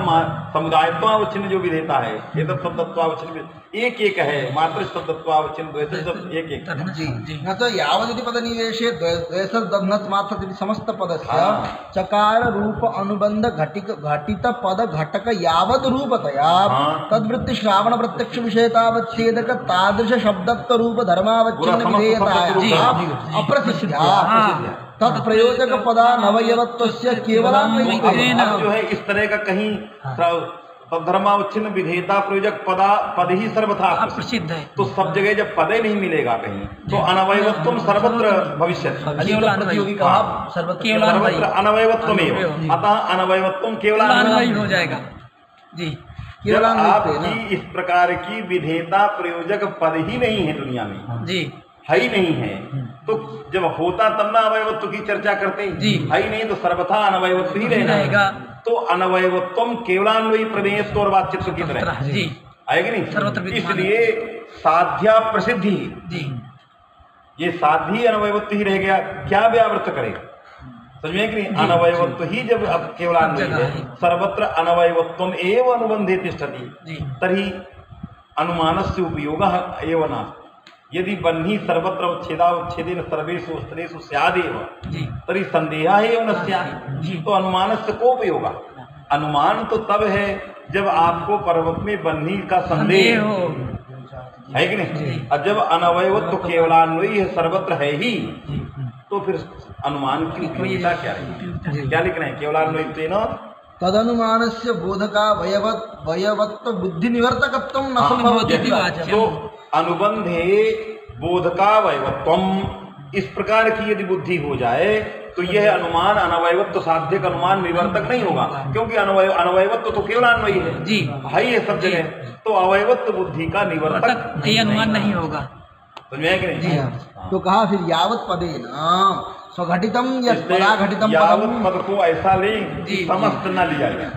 समुदायत्वावच्छिन्न जो विधेयता है ये तब शब्दत्वावच्छिन्न एक एक है, मात्र शब्दत्वावच्छिन्न द्वैत एक एक जी। न तो यावदिति पदनिवेशे द्वैतदधनत मात्र समस्त पदस्य चकार रूप अनुबंध घटित पद घटक यावद रूपतया तद्वृत्ति श्रावण प्रत्यक्ष विषयतावच्छेदक तादृश शब्दत्व रूप धर्मावच्छिन्न विधेयतायाः अप्रसिद्ध्या तत्प्रयोजक पदानवयवत्वस्य केवलान्वयित्वेन। जो है इस तरह का कहीं तद्धर्मावच्छिन्न विधेयता प्रयोजक पद ही सर्वथा प्रसिद्ध है, तो सब जगह जब पद ही नहीं मिलेगा कहीं तो अनवयवत्वम सर्वत्र भविष्यति। सर्वत्र अनवयवत्वमेव, अतः अनवयवत्वम केवलान्वयी हो जाएगा जी। जब आपकी इस प्रकार की विधेयता प्रयोजक पद ही नहीं है दुनिया में जी, है ही नहीं है, तो जब होता तब ना अवयवत्व की चर्चा करते हैं जी। है ही नहीं तो सर्वथा अनवयवत्व ही रहेगा। तो अनवयवत्वम केवलान्वयी प्रमेय और बातचित्र की तरह जी आएगी नहीं, इसलिए साध्या प्रसिद्धि जी, ये साध्य अनवयवत्व ही रह गया, क्या व्यावृत्त करेगा? समझ में कि नहीं? अनवयवत्व ही जब अब केवलान्वयी है, सर्वत्र अनवयवत्वम एव अनुबंधे तिष्ठति तर्हि अनुमानस्य उपयोगः एव नास्ति। यदि बन्ही सर्वत्र छेदावच्छेदेन सर्वेषु स्थलेषु स्यादेव तर्हि संदेहः एव न स्यात्। तो अनुमानस्य को उपयोग? अनुमान तो तब है जब आपको पर्वत में बन्ही का संदेह हो, है कि नहीं? और जब अनवयवत्व केवलान्वयी है, सर्वत्र है ही, तो फिर अनुमान की उपयोगिता क्या है? क्या लिख रहे हैं? केवलान्वयित्वेन तदनुमानस्य बोधका वयवत्व बुद्धि निवर्तकत्वं न संभवति। तो अनुबंधे बोधका वयवत्वम, इस प्रकार की यदि बुद्धि हो जाए तो यह अनुमान अनवयवत्व साध्यक अनुमान निवर्तक नहीं होगा, क्योंकि अनवयवत्व तो केवलान्वयी है जी, है ये सब जगह, तो अवयवत्व बुद्धि का निवर्तक ये अनुमान नहीं होगा। समझ में कि नहीं? तो कहा फिर यावत पदेन स्वघटितम या पदाघटितम यावत पद को ऐसा ले समस्त न लिया जाए,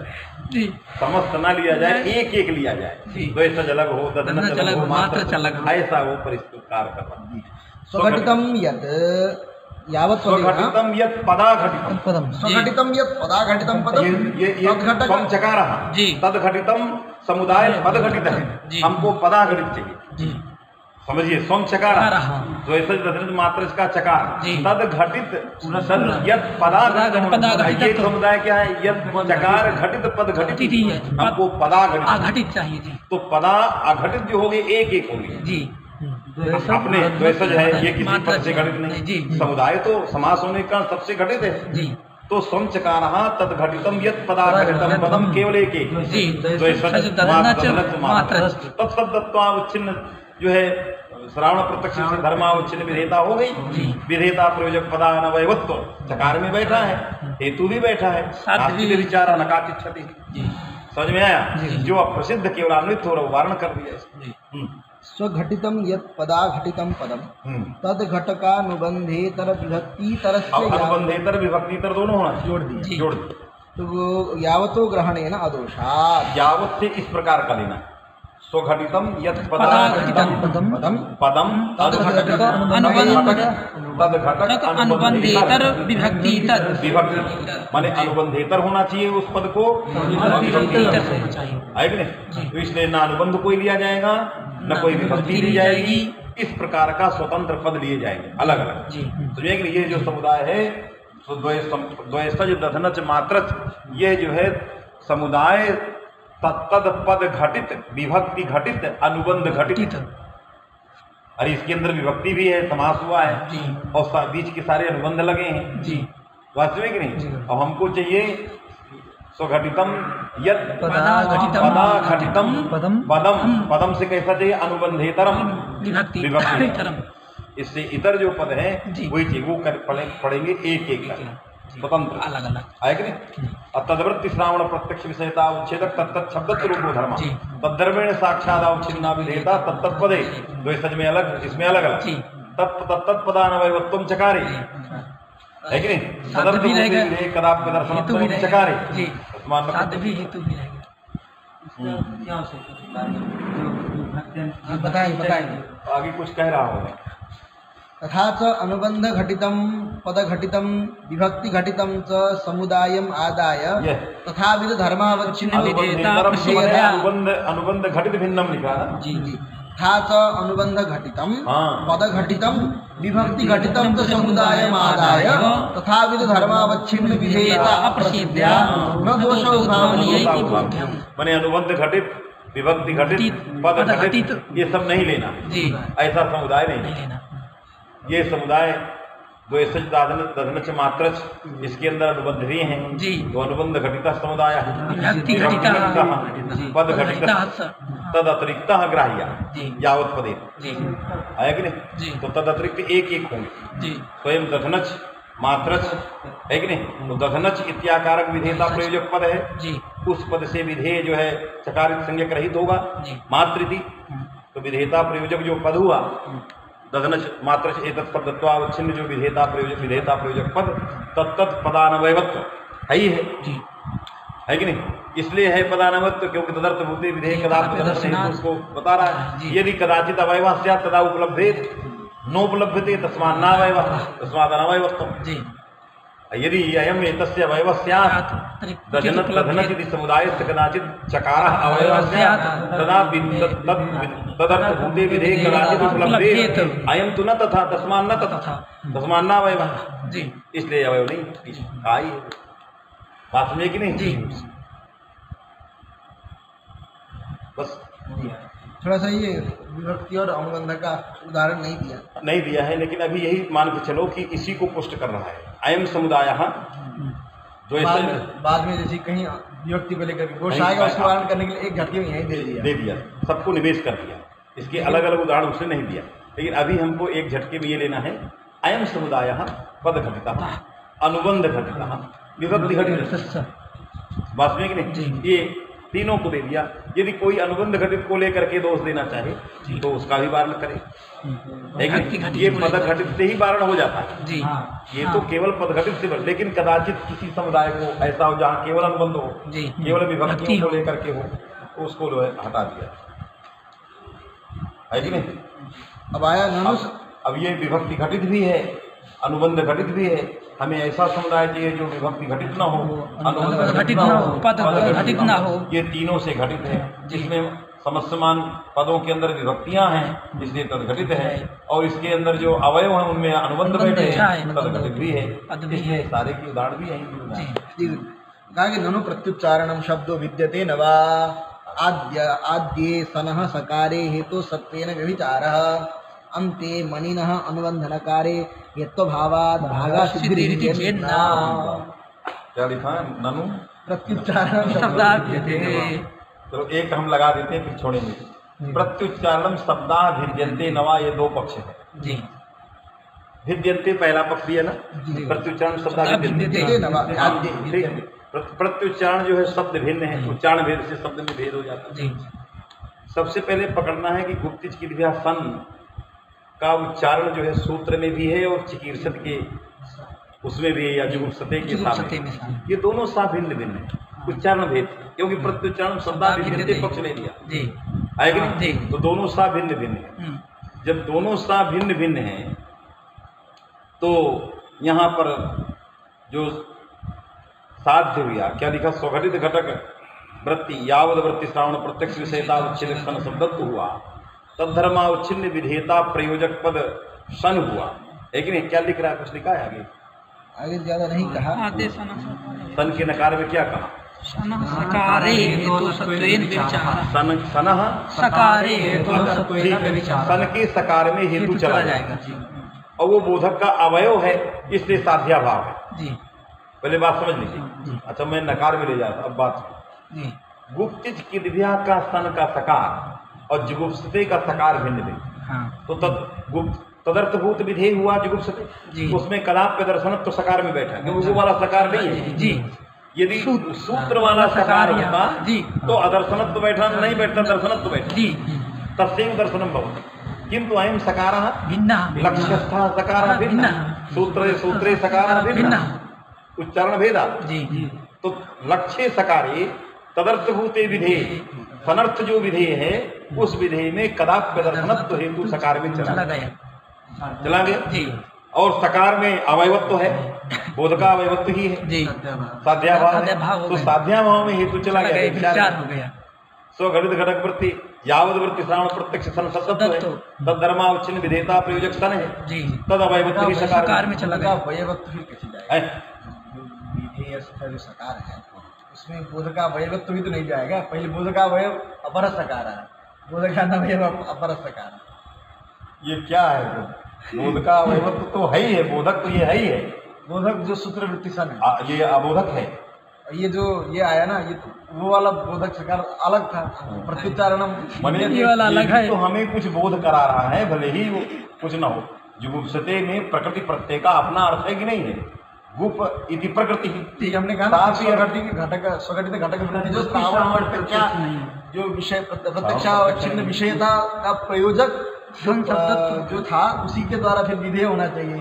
समस्त न लिया जाए, एक एक लिया जाए, द्वैतज अलग हो, दधनज अलग हो, मात्र अलग, ऐसा वो परिष्कार करना। स्वघटितम यत् यावत् स्वघटितम यत् पदाघटितम पदम स्वघटितम यत् पदाघटितम पदम ये चकारः तदघटितम समुदाय पदघटित है, हमको पदाघटित चाहिए। समझिए स्वम चकार द्वैतज दधनज मात्र का चकार तद घटित यत् पदाघटित, ये समुदाय क्या है? यत् चकार घटित पद घटित है, हमको पदाघटित चाहिए जी। तो पदा अघटित जो होंगे एक एक होंगे जी, अपने द्वैसज है, ये किसी पद से घटित नहीं। समुदाय तो समास होने का सबसे घटित है। तो स्वम चकारः तद घटितम यत् पदाघटितम पदम केवल एक द्वैसज मात्र तत्शब्दत्वावच्छिन्न जो है श्रावण प्रत्यक्ष से धर्मावच्छिन्न विधेयता हो गई। विधेयता प्रयोजक पदानवयवत्व चकार में बैठा है, हेतु भी बैठा है। शास्त्रीय विचार नकातिच्छति, समझ में आया? जो अप्रसिद्ध केवल अन्वित हो रहा वारण कर दिया। स्वघटितम यत् पदाघटितम पदम तद घटकानुबंधेतर विभक्तितरस्य अनुबंधेतर विभक्तितर दोनों होना जोड़ दिए। जोड़ दिए तो वो यावतो ग्रहणेन अदोषात्, यावत से इस प्रकार का लेना। स्वघटितम यत् पदाघटितम पदम पदम तद घटक अनुबंधेतर विभक्तितर, विभक्ति माने अनुबंधेतर होना चाहिए उस पद को, है कि नहीं? तो इसलिए ना अनुबंध कोई लिया जाएगा न कोई विभक्ति ली जाएगी। इस प्रकार का स्वतंत्र पद लिए जाएंगे अलग अलग। समझे कि ये जो समुदाय है द्वैसज दधनच मात्रच, ये जो है समुदाय तत्तद पद घटित विभक्ति घटित अनुबंध घटित। अरे इसके अंदर विभक्ति भी है, समास हुआ है और बीच के सारे अनुबंध लगे हैं। वास्तविक नहीं। अब हमको चाहिए स्वघटितम यत् पदाघटितम पदम पदम से कैसा चाहिए? अनुबंधेतरम विभक्ति। इससे इतर जो पद है वही चाहिए, वो पढ़ेंगे एक एक स्वतंत्र अलग अलग, है कि नहीं? और तदवृत्ति श्रावण प्रत्यक्ष विषयता उच्छेदक तत्त शब्द रूपो धर्म तद्धर्मेण साक्षात अवच्छिन्ना विधेयता तत्तत्पदे द्वैसज में अलग, इसमें अलग अलग तत्पदानवयवत्वम चकारे, है कि नहीं? साथ भी रहेगा, कदापि दर्शनत्वम चकारे, साथ भी हेतु भी रहेगा। बताएंगे आगे कुछ कह रहा होगा। तथा च अनुबंध घटितम पद घटितम विभक्ति घटितम च समुदायम आदाय तथाविध धर्मावच्छिन्न विधेयता अनुबंध घटित भिन्नम लिखा ना जी। तथा च अनुबंध घटितम पद घटितम विभक्ति घटितम च समुदायम आदाय तथाविध धर्मावच्छिन्न विधेयता अप्रसिद्ध्या न दोष उदाहरण। माने अनुबंध घटित विभक्ति घटित पद घटित ये सब नहीं लेना जी, ऐसा समुदाय नहीं लेना। ये समुदाय द्वैसज दधनच मात्रच, इसके अंदर अनुबंध भी हैं जी। तो अनुबंध घटित समुदाय पद घटित तद अतिरिक्त ग्राह्य यावत पदे है कि नहीं? तो तद अतिरिक्त एक एक होंगे। स्वयं दधनच मात्रच है कि नहीं? तो दधनच इत्याकारक विधेयता प्रयोजक पद है, उस पद से विधेय जो है चकारित संज्ञक रहित होगा मातृति। तो विधेयता प्रयोजक जो पद हुआ दधनच मात्रच एतत् पदत्वावच्छिन्न जो विधेयता प्रयोजक पद तत्तत् पदानवयवत्व है ही है कि नहीं? इसलिए है पदानवत्व क्योंकि तदर्थ भूते विधेय कदापि उसको बता रहा है। यदि कदाचित अवयव स्यात् तदा उपलब्धेत नोपलभ्यते तस्मात् नावयव तस्मात् अनवयवत्वम्। यदि अयम एतस्य अवयव स्यात् दधनच इति समुदायस्य कदाचित चकारः अवयवः स्यात् तदा तदर्थ भूते विधेय कदाचित उपलब्धेत अयम तु न तथा तस्मात् न तथा तस्मात् नावयवः जी। इसलिए अवयव नहीं आई बात समझे कि नहीं जी? बस थोड़ा सा ये विभक्ति और अनुबंध का उदाहरण नहीं दिया है, लेकिन अभी यही मान के चलो कि इसी को पुष्ट कर रहा है। अयम समुदाय बाद में जैसे कहीं विभक्ति को लेकर घोष आएगा उसको वारण करने के लिए एक झटके में यही दे दिया सबको निवेश कर दिया। इसके अलग अलग उदाहरण उसने नहीं दिया, लेकिन अभी हमको एक झटके में ये लेना है। अयम समुदाय पद घटिता अनुबंध घटिता विभक्ति घटित बात में कि नहीं? ये तीनों को दे दिया। यदि कोई अनुबंध घटित को लेकर के दोष देना चाहे तो उसका भी वारण करे, लेकिन ये पद घटित से ही वारण हो जाता है जी। ये तो केवल पद घटित से, लेकिन कदाचित किसी समुदाय को ऐसा हो जहाँ केवल अनुबंध हो केवल विभक्ति को लेकर के हो तो उसको जो है हटा दिया है कि नहीं? अब आया अब ये विभक्ति घटित भी है अनुबंध घटित भी है। हमें ऐसा समुदाय चाहिए जो विभक्ति घटित न हो अनुबंध घटित न हो पद घटित न हो। ये तीनों से घटित है, जिसमें समस्तमान पदों के अंदर विभक्तियां हैं इसलिए तद घटित है, और इसके अंदर जो अवयव हैं उनमें अनुबंध बैठे हैं तद घटित भी है। इसलिए सारे के उदाहरण भी हैं। कहा कि ननु प्रत्युच्चारणम शब्दो विद्यते न वा आद्ये सनः सकारे हेतु सत्वेन व्यभिचारः अन्ते मनिनः अनुबंधनकारे यत्त्वभावात् भागा सिद्धिरिति चेन्ना। क्या लिखा है? ननु प्रत्युच्चारण शब्दाभिधेयते। तो एक हम लगा देते हैं फिर छोड़ेंगे। प्रत्युच्चारणम शब्दा भिद्यन्ते नवा, ये दो पक्ष है जी। भिद्यन्ते पहला पक्ष भी है ना, जी। प्रत्युच्चारण शब्दा भिद्यन्ते। प्रत्युच्चारण जो है शब्द भिन्न है, उच्चारण भेद से शब्द में भेद हो जाता है। जी। सबसे पहले पकड़ना है कि गुप्तिज की क्रिया सन का उच्चारण जो है सूत्र में भी है और चिकीर्षद के उसमें भी है, या जुगुप्सते के साथ में, ये दोनों सा भिन्न भिन्न है, उच्चारण भेद, क्योंकि प्रत्युच्चारण शब्दा भिद्यन्ते पक्ष ले लिया जी, है कि नहीं? तो दोनों सा भिन्न भिन्न है। जब दोनों सा भिन्न भिन्न है तो यहाँ पर जो साध्य हुआ, क्या लिखा? स्वघटित घटक वृत्ति यावद वृत्ति श्रावण प्रत्यक्ष विषयता उच्छेद सन शब्दत्व हुआ, तद्धर्मा उच्छिन्न विधेयता प्रयोजक पद सन हुआ, है कि नहीं? क्या लिख रहा है? कुछ लिखा है आगे? आगे ज्यादा नहीं कहा। सन के नकार में क्या कहा? सकारे हेतु सत्वेन व्यभिचारः। सनः सकारे हेतु सत्वेन व्यभिचारः। सन के सकार में हेतु चला जाएगा और वो बोधक का अवयव है, इसलिए साध्याभाव है जी। पहले बात समझ लीजिए। अच्छा, मैं नकार में ले जाता, अब बात जी। गुप्तिज किद्भ्या का सन का सकार और जुगुप्सते का सकार भिन्न भिन्न। हाँ। तो तदर्थभूत विधेय हुआ जुगुप्सते, जी। उसमें कलाप के दर्शन तो सकार में बैठा, क्योंकि वो वाला सकार नहीं है जी। यदि सूत्र वाला सकार होता जी तो अदर्शनत्व बैठा नहीं बैठता, दर्शनत्व बैठा जी। तस्यैव दर्शनम भवति, किंतु अयं सकारः भिन्नः लक्ष्यस्थः सकारः भिन्नः, सूत्रे सकारः भिन्नः, उच्चारण भेदा जी। तो लक्ष्य सकारे तदर्थभूते विधेय, सनर्थ जो विधेय है उस विधेय में कदाप दर्शनत्व हेतु सकार में चला गया जी। और सकार में अवयवत्व है, बोध का अवयवत्व ही है जी। साध्याभाव है, तो साध्याभाव में हेतु चला गया, विचार हो गया। स्वघटित घटक वृत्ति यावद वृत्ति श्रावण प्रत्यक्ष सन शब्दत्व है, तद धर्मा उच्छिन्न विधेयता प्रयोजक सन है, जी। तद अवयवत्व ही सकार में चला गया। अवयवत्व फिर कैसे जाएगा? विधेय जो सकार है उसमें बोध का अवयवत्व भी तो नहीं जाएगा। पहले बोध का अवयव अपर सकार है, बोध का अवयव अपर सकार है। ये क्या है? बोध का अवयवत्व तो है ही है, बोधक तो ये है ही है, बोधक जो सूत्र वृत्ति सन है ये अबोधक है। ये जो ये आया ना, ये तो वो वाला बोधक सकार अलग था, प्रत्युच्चारणम ये वाला अलग है। तो हमें कुछ बोध करा रहा है, भले ही वो कुछ ना हो। जुगुप्सते में प्रकृति प्रत्यय का अपना अर्थ है कि नहीं है? गुप इति प्रकृति ही, हमने कहा ना स्वघटित घटक वृत्ति जो श्रावण प्रत्या जो विषय प्रत्यक्षावच्छिन्न विषयता का प्रयोजक जो था उसी के द्वारा फिर विधेय होना चाहिए।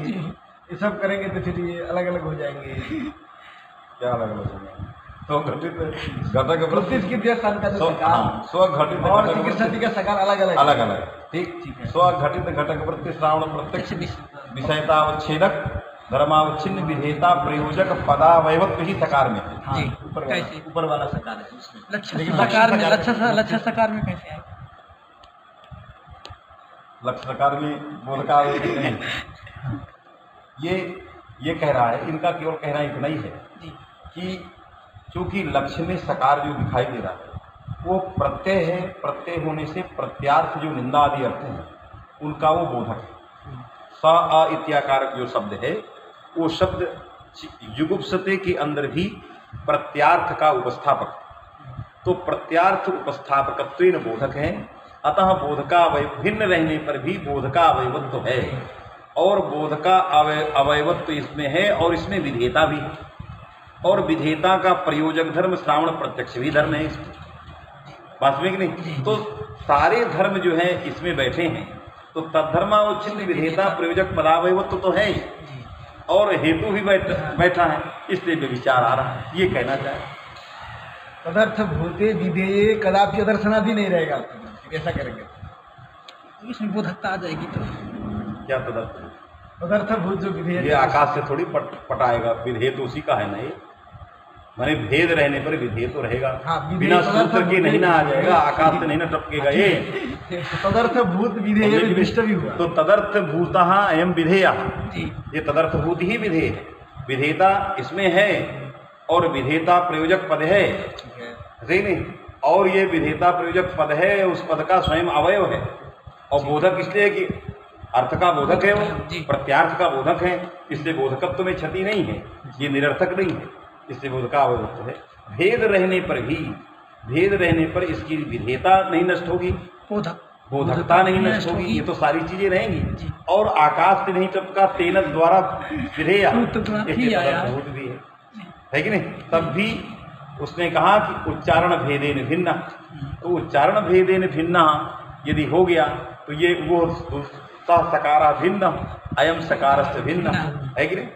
ये सब करेंगे तो फिर ये अलग अलग हो जाएंगे। क्या अलग अलग हो जाएंगे? तो घटित घटक वृत्ति की दिया सन का जो सकार स्वघटित और चिकित्सा का सकार अलग अलग अलग अलग ठीक है। स्वघटित घटक वृत्ति श्रावण प्रत्यक्ष विषयतावच्छेदक धर्मावच्छिन्न विधेयता प्रयोजक पदावयवत्व ही सकार में है। जी। कैसे? ऊपर वाला सकार है उसमें। लक्ष्य सकार में, लक्ष्य सकार में कैसे आएगा? लक्ष्य सकार में बोध का नहीं। ये कह रहा है, इनका केवल कहना इतना ही है कि चूंकि लक्ष्य में सकार जो दिखाई दे रहा है वो प्रत्यय है, प्रत्यय होने से प्रत्यार्थ जो निंदा आदि अर्थ हैं उनका वो बोधक है। स अ इत्याकार जो शब्द है वो शब्द जुगुप्सते के अंदर भी प्रत्यार्थ का उपस्थापक, तो प्रत्यार्थ उपस्थापकत्वेन बोधक है। अतः बोध का भिन्न रहने पर भी बोध का अवयवत्व है और बोध का अवयवत्व इसमें है और इसमें विधेयता भी है और विधेयता का प्रयोजक धर्म श्रावण प्रत्यक्ष भी धर्म है इसमें, वास्तविक नहीं। तो सारे धर्म जो है इसमें बैठे हैं, तो तद्धर्मावच्छिन्न विधेयता प्रयोजक पदावयवत्व तो है ही और हेतु भी बैठा है, इसलिए विचार आ रहा है। ये कहना चाहे तदर्थ भूते विधेय कदापि अदर्शना भी नहीं रहेगा। कैसा करेंगे? इसमें बोधकता आ जाएगी। तो क्या तदर्थ? तदर्थ भूत जो विधेय ये आकाश से थोड़ी पटाएगा, विधेय तो उसी का है ना। ये माने भेद रहने पर विधेय तो रहेगा। हाँ, बिना सूत्र के नहीं ना आ जाएगा, आकाश से नहीं ना टपकेगा ये। तदर्थ भूत विधेय विशिष्ट भी हुआ। तो तदर्थ भूतः एवं विधेय, ये तदर्थ भूत ही विधेय है। विधेयता इसमें है और विधेयता प्रयोजक पद है, नहीं। और ये विधेयता प्रयोजक पद है, उस पद का स्वयं अवयव है। और बोधक इसलिए कि अर्थ का बोधक है, वो प्रत्यार्थ का बोधक है, इसलिए बोधकत्व में क्षति नहीं है, ये निरर्थक नहीं है, इसलिए बोध का अवयवत्व है। भेद रहने पर इसकी विधेयता नहीं नष्ट होगी, बोधकता नहीं नष्ट होगी, ये तो सारी चीजें रहेंगी। और आकाश से नहीं टपका तेन द्वारा विधेय भी है कि नहीं। तब भी उसने कहा कि उच्चारण भेदेन भिन्न, तो उच्चारण भेदेन भिन्न यदि हो गया तो ये वो सकारा भिन्न, अयम सकारस्य भिन्न, है कि नहीं।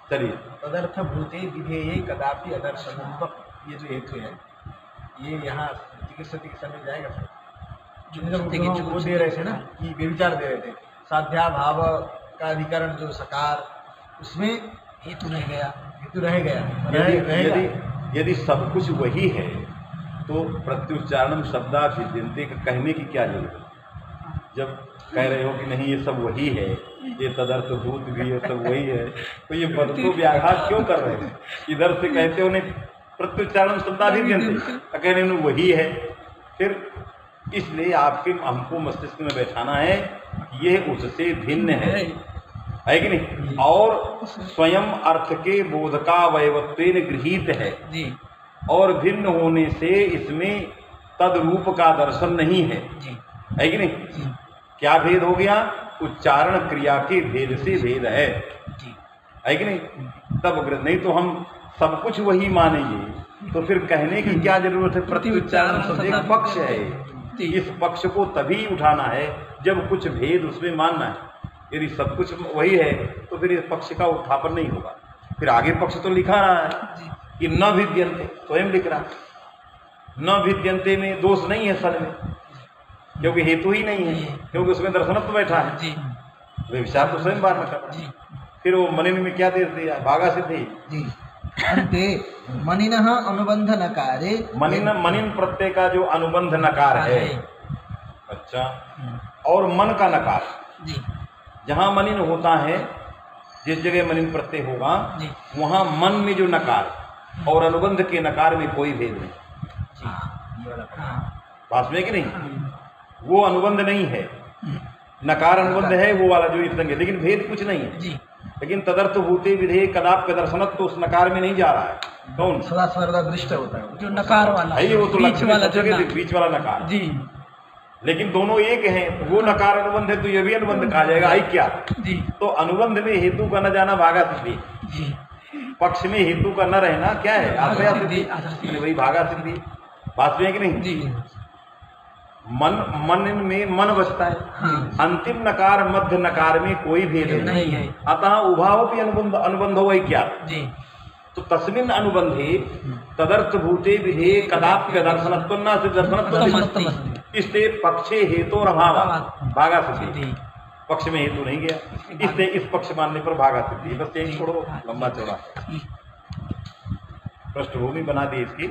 चलिए, तदर्थ भूते विधेये कदापि अदर्शनत्व, ये जो हेतु है ये यहाँ चिकित्सक के समय जाएगा सर, जो वो दे रहे थे ना कि व्यभिचार दे रहे थे, साध्याभाव का अधिकरण जो सकार, उसमें हेतु रह गया। यदि सब कुछ वही है तो प्रत्युच्चारणम शब्दाभिद्यन्ते कहने की क्या जरूरत है। जब कह रहे हो कि नहीं ये सब वही है, ये तदर्थ भूत भी है, सब वही है, तो ये पद को व्याघात क्यों कर रहे हैं। इधर से कहते हो नहीं प्रत्युच्चारणम शब्दाभिद्यन्ते, कहने में वही है, फिर इसलिए आपके हमको मस्तिष्क में बैठाना है ये उससे भिन्न है कि नहीं। और स्वयं अर्थ के बोधकावयवत्वेन गृहीत है, और भिन्न होने से इसमें तद रूप का दर्शन नहीं है कि नहीं। क्या भेद हो गया, उच्चारण क्रिया के भेद से भेद है कि नहीं। तब नहीं तो हम सब कुछ वही मानेंगे, तो फिर कहने की क्या जरूरत है। प्रत्युच्चारण शब्द एक पक्ष है, इस पक्ष को तभी उठाना है जब कुछ भेद उसमें मानना है। यदि सब कुछ वही है तो फिर इस पक्ष का उत्थापन नहीं होगा। फिर आगे पक्ष तो लिखा रहा है कि न भिद्यन्ते, स्वयं लिख रहा न भिद्यन्ते में दोष नहीं है सन में, क्योंकि हेतु ही नहीं है, क्योंकि उसमें दर्शनत्व बैठा है। वे विचार तो स्वयं बार में कर। फिर वो मनिन में क्या दे दिया, भागा सिद्धि अंते मनिनः अनुबंध नकारे, मनिन प्रत्यय का जो अनुबंध नकार है, अच्छा, और मन का नकार, जहाँ मनिन होता है, जिस जगह मनिन प्रत्यय होगा वहाँ मन में जो नकार और अनुबंध के नकार में कोई भेद नहीं। बात में कि नहीं, वो अनुबंध नहीं है, नकार अनुबंध है वो वाला जो इस संग है, लेकिन भेद कुछ नहीं है। लेकिन तदर्थ भूते विधेय कदाप्य दर्शनत्व तो उस नकार में नहीं जा रहा है। कौन सदा सर्वदा दृष्ट होता है जो नकार वाला है, वो तो बीच वाला नकार जी। लेकिन दोनों एक हैं, वो नकार अनुबंध है तो ये भी अनुबंध कहा जाएगा आई क्या जी। तो अनुबंध में हेतु का न जाना भागा सिद्धि जी, पक्ष में हेतु का न रहना क्या है, आश्रया सिद्धि, वही भागा सिद्धि। बात में कि नहीं जी। मन में मन बचता है, अंतिम नकार मध्य नकार में कोई भेद नहीं है, अतः उभाव भी अनुबंध हो वही क्या जी। तो तस्मिन् अनुबंधे तदर्थ भूते विधेय कदाप्य दर्शनत्व न से दर्शनत्व, इससे पक्षे हेतु और अभाव भागा सिद्धि, पक्ष में हेतु नहीं गया, इससे इस पक्ष मानने पर भागा सिद्धि। बस यही छोड़ो, लंबा चौड़ा पृष्ठभूमि बना दी इसकी।